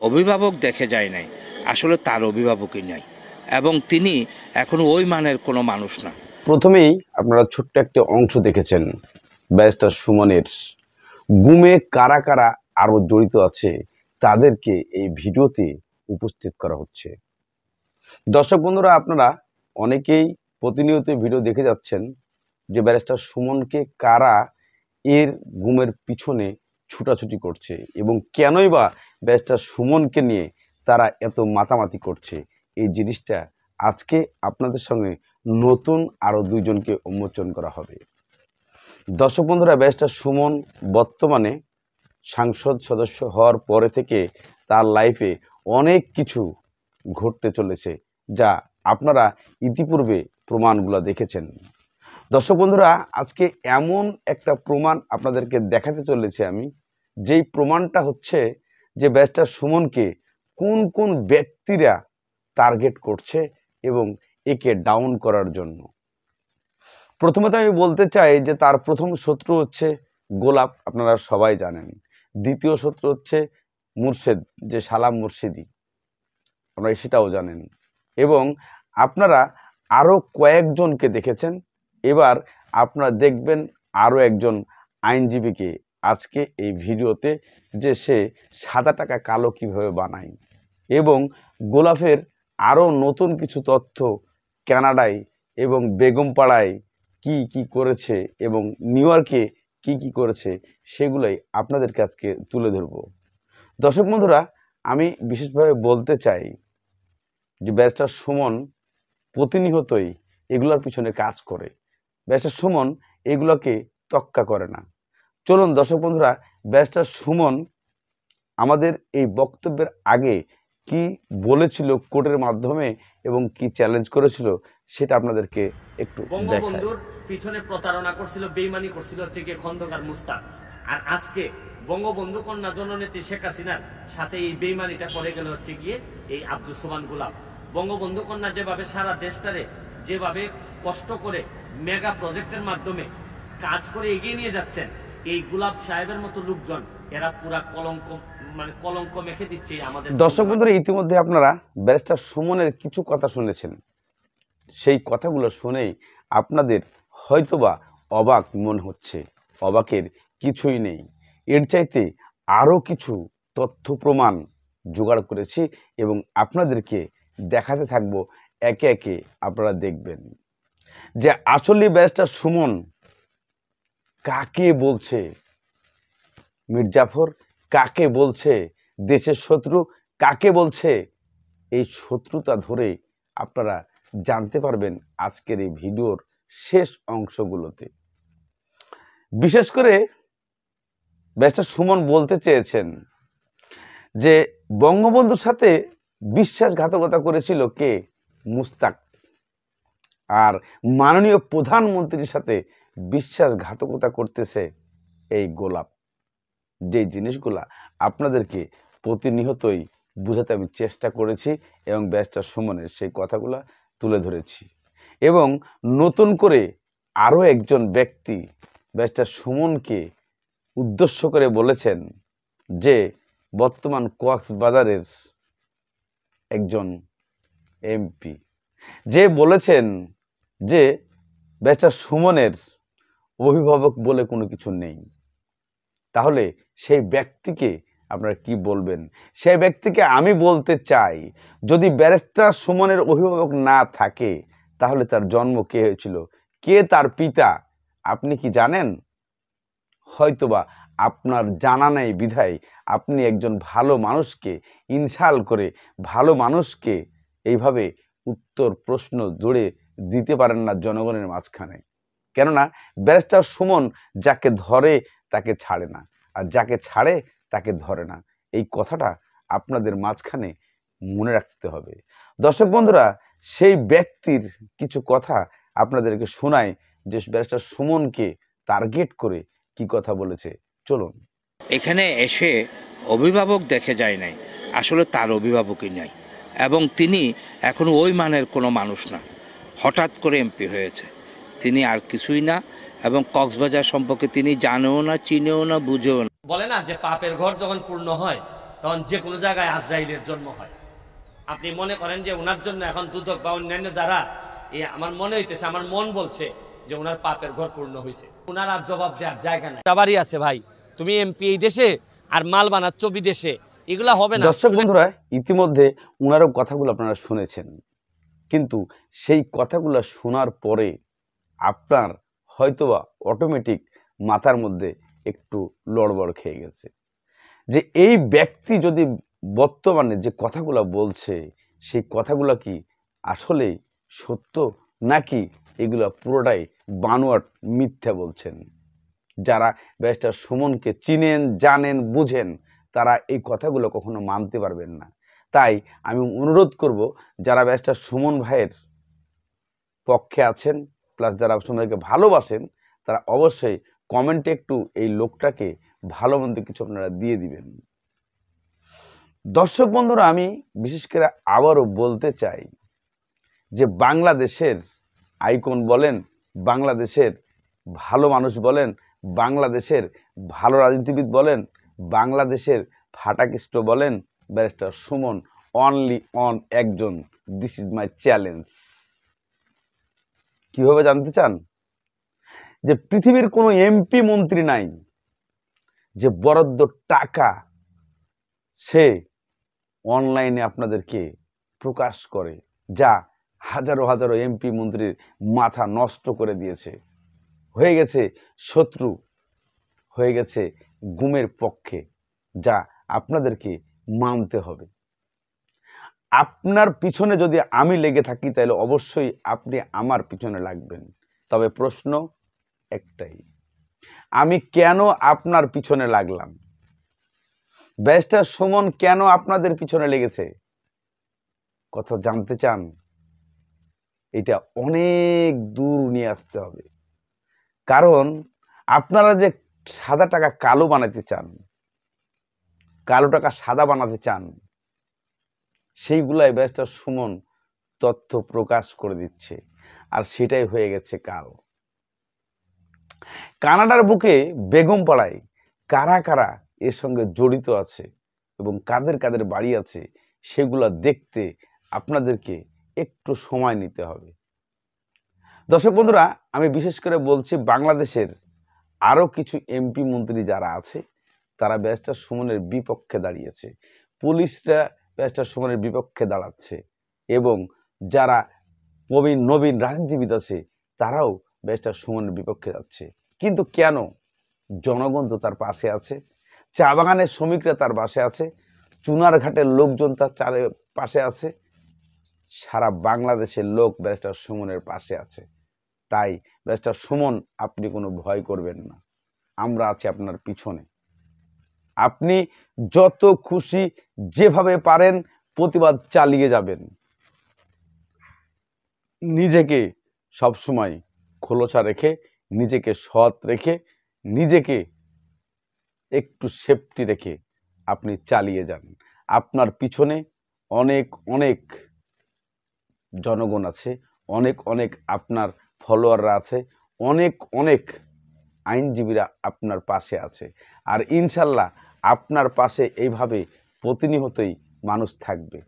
অভিভাবক দেখে যায় নাই, আসলে তার অভিভাবকই নাই এবং তিনি এখন ওই মানের কোনো মানুষ না। প্রথমেই আপনারা ছোট্ট একটি অংশ দেখেছেন ব্যারিস্টার সুমনের। গুমে কারা কারা আরো জড়িত আছে তাদেরকে এই ভিডিওতে উপস্থিত করা হচ্ছে। দর্শক বন্ধুরা, আপনারা অনেকেই প্রতিনিয়ত ভিডিও দেখে যাচ্ছেন যে ব্যারিস্টার সুমনকে কারা এর গুমের পিছনে ছুটাছুটি করছে এবং কেনই বা ব্যারিস্টার সুমনকে নিয়ে তারা এত মাতামাতি করছে। এই জিনিসটা আজকে আপনাদের সঙ্গে নতুন আরো দুইজনকে উন্মোচন করা হবে। দর্শক বন্ধুরা, ব্যারিস্টার সুমন বর্তমানে সংসদ সদস্য হওয়ার পরে থেকে তার লাইফে অনেক কিছু ঘটতে চলেছে, যা আপনারা ইতিপূর্বে প্রমাণগুলো দেখেছেন। দর্শক বন্ধুরা, আজকে এমন একটা প্রমাণ আপনাদেরকে দেখাতে চলেছে আমি, যেই প্রমাণটা হচ্ছে যে ব্যারিস্টার সুমনকে কোন কোন ব্যক্তিরা টার্গেট করছে এবং একে ডাউন করার জন্য। প্রথমত আমি বলতে চাই যে তার প্রথম শত্রু হচ্ছে গোলাপ, আপনারা সবাই জানেন। দ্বিতীয় শত্রু হচ্ছে মুর্শেদ, যে সালাম মুর্শিদি, আপনারা সেটাও জানেন। এবং আপনারা আরও কয়েকজনকে দেখেছেন। এবার আপনারা দেখবেন আরও একজন আইনজীবীকে আজকে এই ভিডিওতে, যে সে সাদা টাকা কালো কিভাবে বানায় এবং গোলাপের আরও নতুন কিছু তথ্য কানাডায় এবং বেগমপাড়ায় কি কি করেছে এবং নিউ ইয়র্কে কি কি করেছে সেগুলোই আপনাদেরকে আজকে তুলে ধরব। দর্শক বন্ধুরা, আমি বিশেষভাবে বলতে চাই যে ব্যারিস্টার সুমন প্রতিনিয়তই এগুলোর পিছনে কাজ করে। ব্যারিস্টার সুমন এগুলোকে তোয়াক্কা করে না। চলুন দর্শক বন্ধুরা, ব্যারিস্টার সুমন আমাদের এই বক্তব্যের আগে কি বলেছিল কোর্টের মাধ্যমে এবং কি চ্যালেঞ্জ করেছিল সেটা আপনাদেরকে একটু দেখাই। বঙ্গবন্ধুর পিছনে প্রতারণা করছিল, বেইমানি করছিল হচ্ছে গিয়ে খন্দকার মুস্তাক, আর আজকে বঙ্গবন্ধু কন্যা জননেত্রী শেখ হাসিনার সাথে এই বেইমানিটা করে গেল হচ্ছে গিয়ে এই আব্দুল সোবহান গোলাপ। বঙ্গবন্ধু কন্যা যেভাবে সারা দেশটারে যেভাবে কষ্ট করে মেগা প্রজেক্টের মাধ্যমে কাজ করে এগিয়ে নিয়ে যাচ্ছেন, এই গোলাপ সাহেবের মতো লোকজন এরা পুরা কলঙ্ক মেখে দিচ্ছে আমাদের। দর্শক বন্ধুরা, ইতিমধ্যে আপনারা ব্যারিস্টার সুমনের কিছু কথা শুনেছেন। সেই কথাগুলো শুনেই আপনাদের হয়তোবা অবাক মনে হচ্ছে। অবাকের কিছুই নেই, এর চাইতে আরও কিছু তথ্য প্রমাণ জোগাড় করেছি এবং আপনাদেরকে দেখাতে থাকবো একে একে। আপনারা দেখবেন যে আসলে ব্যারিস্টার সুমন কাকে বলছে মির্জাফর, কাকে বলছে দেশের শত্রু, কাকে বলছে। এই শত্রুতা ধরে আপনারা জানতে পারবেন আজকের এই ভিডিওর শেষ অংশগুলোতে। বিশেষ করে ব্যারিস্টার সুমন বলতে চেয়েছেন যে বঙ্গবন্ধুর সাথে বিশ্বাসঘাতকতা করেছিল কে? মুস্তাক। আর মাননীয় প্রধানমন্ত্রীর সাথে বিশ্বাসঘাতকতা করতেছে এই গোলাপ। যে জিনিসগুলা আপনাদেরকে প্রতিনিয়তই বুঝাতে আমি চেষ্টা করেছি এবং ব্যারিস্টার সুমনের সেই কথাগুলা তুলে ধরেছি। এবং নতুন করে আরও একজন ব্যক্তি ব্যারিস্টার সুমনকে উদ্দেশ্য করে বলেছেন যে বর্তমান কক্সবাজারের একজন এমপি, যে বলেছেন যে ব্যারিস্টার সুমনের অভিভাবক বলে কোনো কিছু নেই। তাহলে সেই ব্যক্তিকে আপনারা কি বলবেন? সেই ব্যক্তিকে আমি বলতে চাই, যদি ব্যারিস্টার সুমনের অভিভাবক না থাকে তাহলে তার জন্ম কে হয়েছিল, কে তার পিতা, আপনি কি জানেন? হয়তোবা আপনার জানা নেই বিধায় আপনি একজন ভালো মানুষকে ইনসাল্ট করে ভালো মানুষকে এইভাবে উত্তর প্রশ্ন জুড়ে দিতে পারেন না জনগণের মাঝখানে। কেননা ব্যারিস্টার সুমন যাকে ধরে তাকে ছাড়ে না, আর যাকে ছাড়ে তাকে ধরে না। এই কথাটা আপনাদের মাঝখানে মনে রাখতে হবে। দর্শক বন্ধুরা, সেই ব্যক্তির কিছু কথা আপনাদেরকে শোনায় যে ব্যারিস্টার সুমনকে টার্গেট করে কি কথা বলেছে। চলুন। এখানে এসে অভিভাবক দেখে যায় নাই, আসলে তার অভিভাবকই নাই এবং তিনি এখন ওই মানের কোনো মানুষ না। হঠাৎ করে এমপি হয়েছে, তিনি আর কিছুই না এবং কক্সবাজার সম্পর্কে তিনি জানেও না, চিনেও না, বুঝেও না। বলে না যে পাপের ঘর যখন পূর্ণ হয় তখন যে কোনো জায়গায় আজরাইলের জন্ম হয়। আপনি মনে করেন যে ওনার জন্য এখন দুদক বা অন্যান্য যারা আমার মনে হইতেছে, আমার মন বলছে যে ওনার পাপের ঘর পূর্ণ হয়েছে, ওনার আর জবাব দেওয়ার জায়গা নাই। বাড়ি আছে ভাই, তুমি এমপি এই দেশে আর মাল বানাচ্ছ বিদেশে, এগুলা হবে না। দর্শক বন্ধুরা, ইতিমধ্যে উনারও কথাগুলো আপনারা শুনেছেন, কিন্তু সেই কথাগুলো শোনার পরে আপনার হয়তোবা অটোমেটিক মাথার মধ্যে একটু লড়বড় খেয়ে গেছে যে এই ব্যক্তি যদি বর্তমানে যে কথাগুলো বলছে সেই কথাগুলো কি আসলেই সত্য, নাকি এগুলো পুরোটাই বানোয়াট মিথ্যা বলছেন। যারা ব্যারিস্টার সুমনকে চিনেন, জানেন, বুঝেন, তারা এই কথাগুলো কখনো মানতে পারবেন না। তাই আমি অনুরোধ করব, যারা ব্যারিস্টার সুমন ভাইয়ের পক্ষে আছেন, প্লাস যারা সুমন ভাইকে ভালোবাসেন, তারা অবশ্যই কমেন্টে একটু এই লোকটাকে ভালো মন্দ কিছু আপনারা দিয়ে দিবেন। দর্শক বন্ধুরা, আমি বিশেষ করে আবারও বলতে চাই যে বাংলাদেশের আইকন বলেন, বাংলাদেশের ভালো মানুষ বলেন, বাংলাদেশের ভালো রাজনীতিবিদ বলেন, বাংলাদেশের ফাটাকৃষ্ট বলেন, ব্যারিস্টার সুমন অনলি অন একজন। This is my challenge. কিভাবে জানতে চান? যে পৃথিবীর কোনো এমপি মন্ত্রী নাই যে বরাদ্দ টাকা সে অনলাইনে আপনাদেরকে প্রকাশ করে, যা হাজারো হাজারো এমপি মন্ত্রীর মাথা নষ্ট করে দিয়েছে, হয়ে গেছে শত্রু, হয়ে গেছে গুমের পক্ষে, যা আপনাদেরকে মানতে হবে। আপনার পিছনে যদি আমি লেগে থাকি তাহলে অবশ্যই আপনি আমার পিছনে লাগবেন। তবে প্রশ্ন একটাই, আমি কেন আপনার পিছনে লাগলাম? ব্যারিস্টার সুমন কেন আপনাদের পিছনে লেগেছে? কথা জানতে চান? এটা অনেক দূর নিয়ে আসতে হবে। কারণ আপনারা যে সাদা টাকা কালো বানাতে চান, কালো টাকা সাদা বানাতে চান, সেইগুলাই ব্যারিস্টার সুমন তথ্য প্রকাশ করে দিচ্ছে, আর সেটাই হয়ে গেছে কাল। কানাডার বুকে বেগমপাড়ায় কারা কারা এর সঙ্গে জড়িত আছে এবং কাদের কাদের বাড়ি আছে, সেগুলা দেখতে আপনাদেরকে একটু সময় নিতে হবে। দর্শক বন্ধুরা, আমি বিশেষ করে বলছি, বাংলাদেশের আরও কিছু এমপি মন্ত্রী যারা আছে তারা ব্যারিস্টার সুমনের বিপক্ষে দাঁড়িয়েছে, পুলিশরা ব্যারিস্টার সুমনের বিপক্ষে দাঁড়াচ্ছে, এবং যারা নবীন রাজনীতিবিদ আছে তারাও ব্যারিস্টার সুমনের বিপক্ষে যাচ্ছে। কিন্তু কেন? জনগণ তো তার পাশে আছে, চা বাগানের শ্রমিকরা তার পাশে আছে, চুনারঘাটের লোকজন তার পাশে আছে, সারা বাংলাদেশের লোক ব্যারিস্টার সুমনের পাশে আছে। তাই ব্যারিস্টার সুমন, আপনি কোনো ভয় করবেন না, আমরা আছি আপনার পিছনে। আপনি যত খুশি যেভাবে পারেন প্রতিবাদ চালিয়ে যাবেন, নিজেকে সবসময় খোলসা রেখে, নিজেকে সৎ রেখে, নিজেকে একটু সেফটি রেখে আপনি চালিয়ে যান। আপনার পিছনে অনেক অনেক জনগণ আছে, অনেক অনেক আপনার ফলোয়াররা আছে, অনেক অনেক আইনজীবীরা আপনার পাশে আছে, আর ইনশাল্লাহ আপনার পাশে এইভাবে প্রতিনিয়তই মানুষ থাকবে।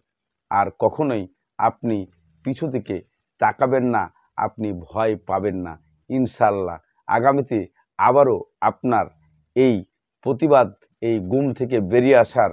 আর কখনোই আপনি পিছু দিকে তাকাবেন না, আপনি ভয় পাবেন না। ইনশাল্লাহ আগামীতে আবারও আপনার এই প্রতিবাদ, এই গুম থেকে বেরিয়ে আসার